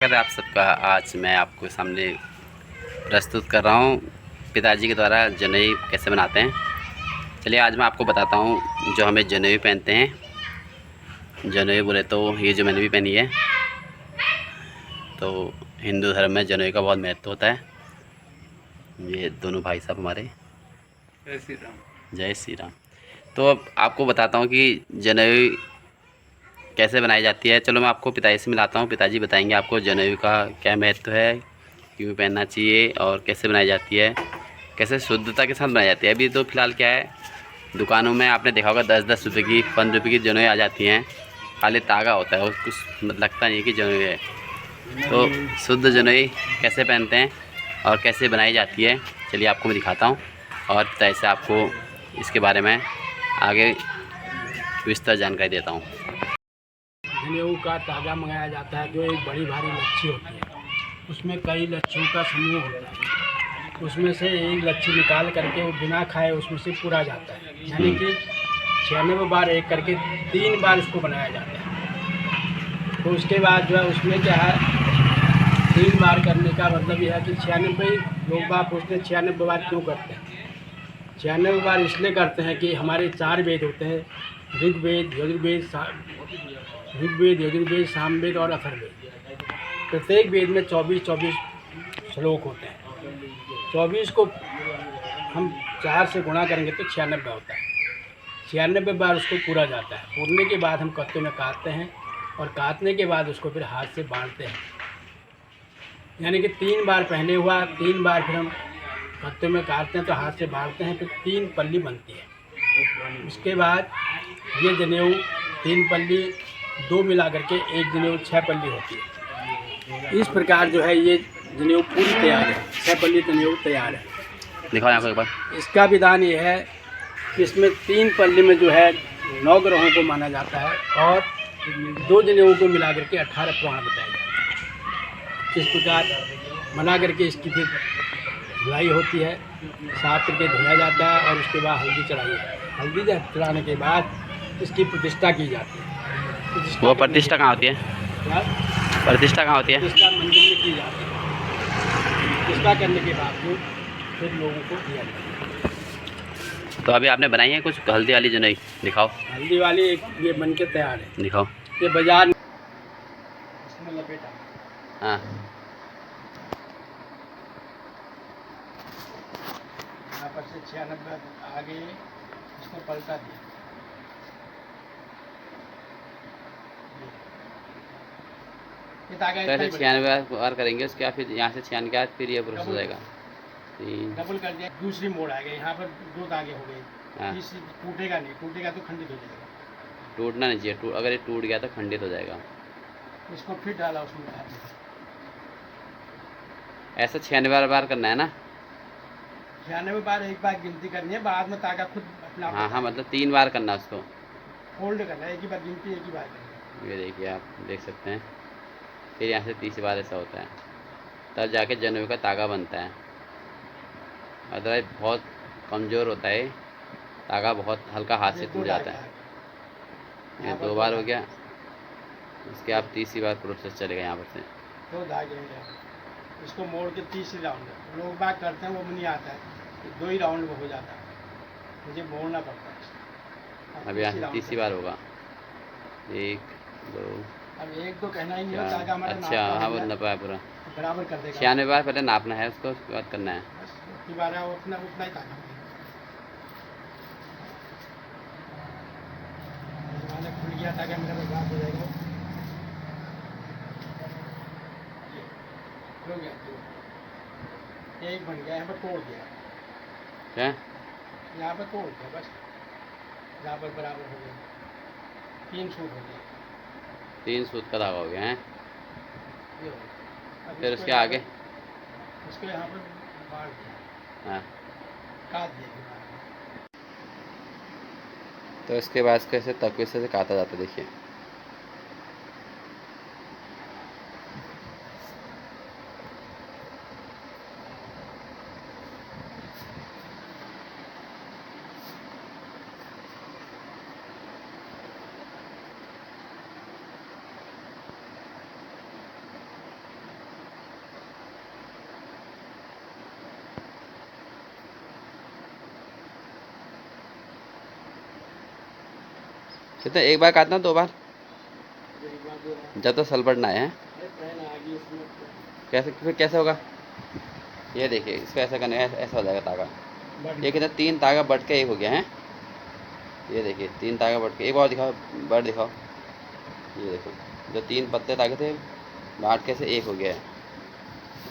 स्वागत है आप सबका। आज मैं आपको सामने प्रस्तुत कर रहा हूँ पिताजी के द्वारा जनेऊ कैसे बनाते हैं। चलिए आज मैं आपको बताता हूँ जो हमें जनेऊ पहनते हैं। जनेऊ बोले तो ये जो मैंने भी पहनी है, तो हिंदू धर्म में जनेऊ का बहुत महत्व होता है। ये दोनों भाई साहब हमारे, जय श्री राम। जय श्री राम। तो अब आपको बताता हूँ कि जनेऊ कैसे बनाई जाती है। चलो मैं आपको पिताजी से मिलाता हूँ, पिताजी बताएंगे आपको जनेऊ का क्या महत्व है, क्यों पहनना चाहिए और कैसे बनाई जाती है, कैसे शुद्धता के साथ बनाई जाती है। अभी तो फ़िलहाल क्या है, दुकानों में आपने देखा होगा 10-10 रुपये की 15 रुपये की जनेऊ आ जाती हैं। खाली तागा होता है और कुछ लगता नहीं है कि जनेऊ है। तो शुद्ध जनेऊ कैसे पहनते हैं और कैसे बनाई जाती है, चलिए आपको मैं दिखाता हूँ और पिताजी से आपको इसके बारे में आगे विस्तार जानकारी देता हूँ। जनेऊ का तागा मंगाया जाता है, जो एक बड़ी भारी लच्छी होती है। उसमें कई लच्छियों का समूह होता है। उसमें से एक लच्छी निकाल करके वो बिना खाए उसमें से पूरा जाता है, यानी कि 96 बार एक करके 3 बार इसको बनाया जाता है। तो उसके बाद जो है उसमें क्या है, 3 बार करने का मतलब यह है कि 96 लोग बात पूछते हैं 96 बार क्यों करते हैं। 96 बार इसलिए करते हैं कि हमारे 4 वेद होते हैं, ऋग्वेद, यजुर्वेद, सामवेद और अथर्ववेद। प्रत्येक वेद में 24-24 श्लोक होते हैं। 24 को हम 4 से गुणा करेंगे तो 96 होता है। 96 बार उसको पूरा जाता है। पूरने के बाद हम कत्ते में काटते हैं और काटने के बाद उसको फिर हाथ से बांधते हैं, यानी कि 3 बार पहले हुआ, 3 बार फिर हम कत्ते में काटते हैं तो हाथ से बांधते हैं, फिर 3 पल्ली बनती है। उसके बाद ये जनेऊ 3 पल्ली 2 मिला करके एक जनेऊ 6 पल्ली होती है। इस प्रकार जो है ये जनेऊ पूरी तैयार है, 6 पल्ली जनेऊ तैयार है। दिखाओ यहाँ को एक बार। इसका विधान ये है कि इसमें 3 पल्ली में जो है 9 ग्रहों को माना जाता है और 2 जनेऊ को मिला करके 18 पुराण बताया जाता है। इस प्रकार बना करके इसकी फिर धुलाई होती है, साफ करके धोया जाता है और उसके बाद हल्दी चढ़ाई जाती है। हल्दी चढ़ाने के बाद इसकी प्रतिष्ठा की जाती है। वो प्रतिष्ठा कहाँ होती है? प्रतिष्ठा कहाँ होती है? प्रतिष्ठा मंदिर में की जाती है। प्रतिष्ठा करने के बाद फिर लोगों को दिया जाता है। तो अभी आपने बनाई है कुछ हल्दी वाली जनेऊ, दिखाओ। हल्दी वाली एक ये बन के तैयार है, दिखाओ। ये बाजार इसमें लपेटा। हाँ, यहाँ पर से 96 आगे इसको पलटा दिया। ये तागा तो ऐसे 96 बार करेंगे, उसके बाद फिर यहाँ से 96 के बाद फिर ये प्रोसेस हो जाएगा। डबल कर दिया, दूसरी मोड़ आ गई। यहाँ पर 2 तागे हो गए, हाँ, तीसरी टूटेगा नहीं, टूटेगा तो खंडित हो जाएगा। टूटना नहीं चाहिए, अगर ये टूट गया तो खंडित हो जाएगा। इसको फिर डाला उसमें। ऐसा 96 बार करना है ना? 96 बार एक बार गिनती करनी है, बाद में तागा खुद अपना हाँ हाँ, मतलब 3 बार करना है उसको। फोल्ड करना है, एक ही बार गिनती, एक ही बार करनी ये देखिए, आप देख सकते हैं। फिर यहाँ से तीसरी बार ऐसा होता है, तब जाके जनेऊ का तागा बनता है। अदरवाइज बहुत कमज़ोर होता है तागा, बहुत हल्का हाथ से टूट जाता है। ये 2 बार हो गया, उसके आप तीसरी बार प्रोसेस चलेगा यहाँ पर से। 2 धागे हैं, इसको मोड़ के तीसरी राउंड लोग बात करते हैं, वो नहीं आता है, 2 ही राउंड में हो जाता है, मुझे मोड़ना पड़ता है। अब यहाँ से तीसरी बार होगा, 1 2। अब 1 तो कहना ही नहीं है, तागा हमारा अच्छा, हाँ वो नपा है पूरा। बराबर कर देगा। 96 बार पहले नापना है उसको, उसके बाद करना है। बस उसकी बार है, उतना उतना ही तागा खुल गया, तागा मेरा बर्बाद हो जाएगा। हो गया, एक बन गया, यहाँ पर तोड़ दिया। क्या? यहाँ पर तोड़ दिया, बस यहाँ पर बराबर हो गया, 3 सूट हो गया। 3 सूत का धागा हो गया है। ये हो गया। फिर उसके आगे इसको यहाँ पर बांध दिया, हाँ, काट दिया। तो इसके बाद इसको ऐसे तकवे से काटा जाता है, देखिए। कितना, एक बार काटना, दो बार? एक बार दो बार। जब तो सलबट ना आए हैं। अरे पैन आ गई इसमें तो। कैसे, फिर कैसे होगा? ये देखिए, इसको ऐसा करने, ऐसा हो जाएगा तागा। ये कितना, 3 तागा बट के एक हो गया है। ये देखिए 3 तागा बट के, एक और दिखाओ, बट दिखाओ। ये देखो, जो 3 पत्ते तागे थे बांट के से एक हो गया है।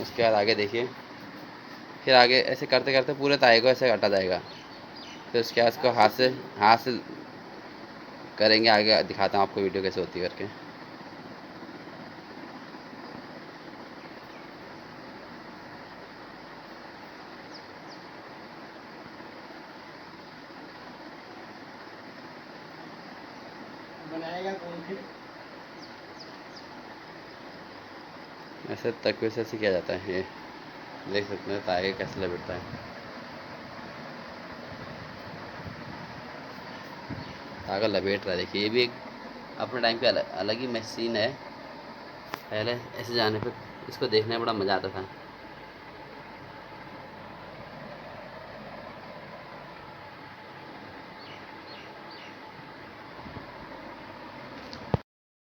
उसके बाद आगे देखिए, फिर आगे ऐसे करते करते पूरे तागे को ऐसे काटा जाएगा। फिर उसके बाद इसको हाथ से करेंगे। आगे दिखाता हूँ आपको वीडियो कैसे होती है करके। बनाएगा कौन फिर? ऐसे तकवे से किया जाता है। ये देख सकते हैं तागे कैसे लपेटता है। तागा लपेट रहा है, देखिए। ये भी एक अपने टाइम पे अलग ही मशीन है। पहले ऐसे जाने पे इसको देखने में बड़ा मज़ा आता था।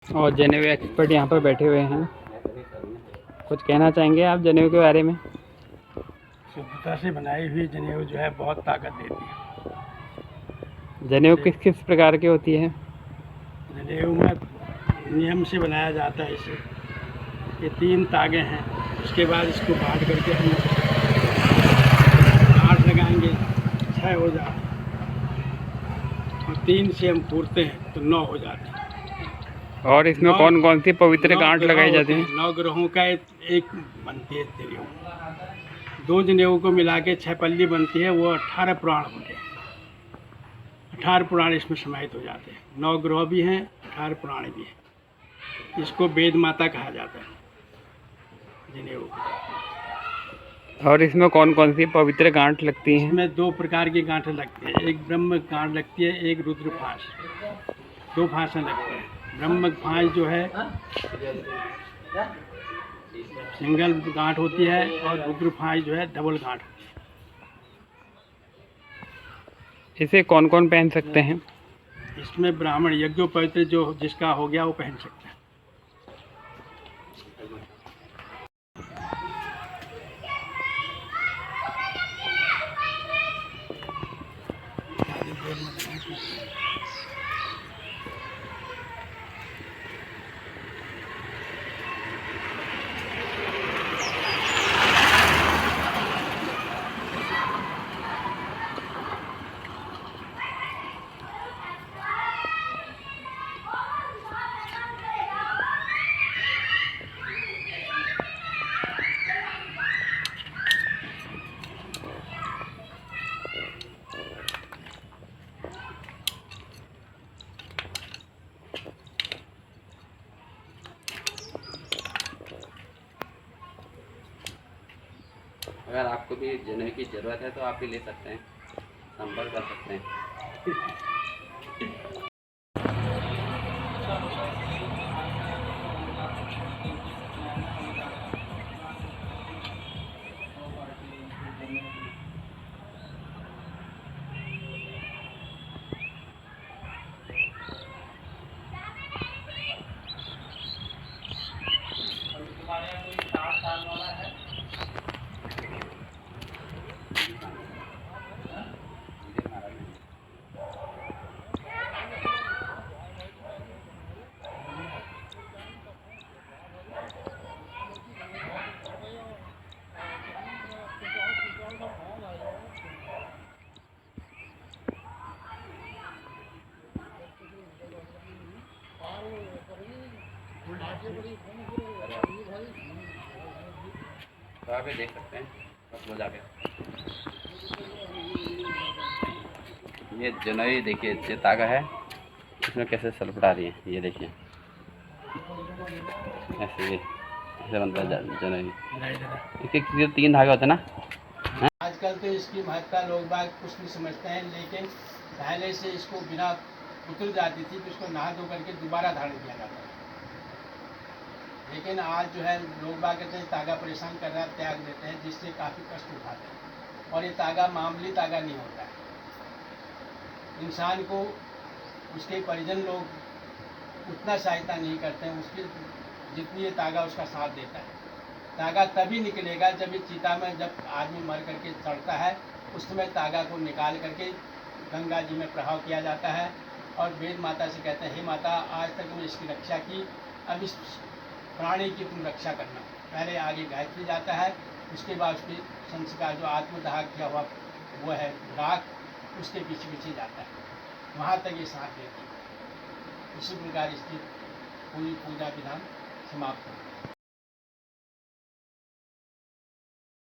और जनेऊ एक्सपर्ट यहाँ पर बैठे हुए हैं। कुछ कहना चाहेंगे आप जनेऊ के बारे में? शुद्धता से बनाई हुई जनेऊ जो है बहुत ताकत देती है। जनेऊ किस किस प्रकार की होती है? जनेऊ में नियम से बनाया जाता है इसे। ये 3 तागे हैं, उसके बाद इसको बांट करके हम 8 लगाएंगे, 6 हो जाते हैं, और 3 से हम पूरते हैं तो 9 हो जाते हैं। और इसमें कौन कौन सी पवित्र गांठ लगाई जाती हैं? 9 ग्रहों का एक बनती है जनेऊ। 2 जनेऊ को मिला के 6 पल्ली बनती है, वो 18 पुराण होते हैं। 18 पुराण इसमें समाहित हो जाते हैं। 9 ग्रह भी हैं, 18 पुराण भी हैं। इसको वेद माता कहा जाता है जनेऊ। और इसमें कौन कौन सी पवित्र गांठ लगती हैं? इसमें 2 प्रकार की गांठें लगती हैं, एक ब्रह्म गांठ लगती है, एक रुद्र फांस। 2 फांसें लगते हैं। ब्रह्म फांस जो है सिंगल गांठ होती है, और रुद्र फांस जो है डबल गांठ। इसे कौन कौन पहन सकते हैं? इसमें ब्राह्मण यज्ञोपवित्र जो जिसका हो गया वो पहन सकता है। अगर आपको भी जनेऊ की ज़रूरत है तो आप भी ले सकते हैं, संपर्क कर सकते हैं। तो आप ये देख सकते हैं, बस हो जाके। ये जनेऊ देखिए, ये तागा है, इसमें कैसे सलपटा रही है। ये देखिए ऐसे, ये ऐसे बनता है जनेऊ। इसके 3 धागे होते हैं ना। आजकल तो इसकी महत्ता लोग बाग कुछ नहीं समझते हैं, लेकिन पहले से इसको बिना उतर जाती थी, तो इसको नहा धो करके दोबारा धारण किया जाता है। लेकिन आज जो है लोग बाग कहते हैं तागा परेशान कर रहा है, त्याग देते हैं, जिससे काफ़ी कष्ट उठाते हैं। और ये तागा मामूली तागा नहीं होता है। इंसान को उसके परिजन लोग उतना सहायता नहीं करते हैं, उसकी जितनी ये तागा उसका साथ देता है। तागा तभी निकलेगा जब ये चिता में जब आदमी मर करके चढ़ता है, उस समय तागा को निकाल करके गंगा जी में प्रवाह किया जाता है। और वेद माता से कहते हैं, हे माता, आज तक तुमने इसकी रक्षा की, अब इस प्राणी की तुम रक्षा करना। पहले आगे गायत्री जाता है, उसके बाद उसके संस्कार जो आत्मदाह किया हुआ वो है राख, उसके पीछे पीछे जाता है, वहाँ तक ये साथ देती है। इसी प्रकार इसकी पूरी पूजा विधान समाप्त होती है।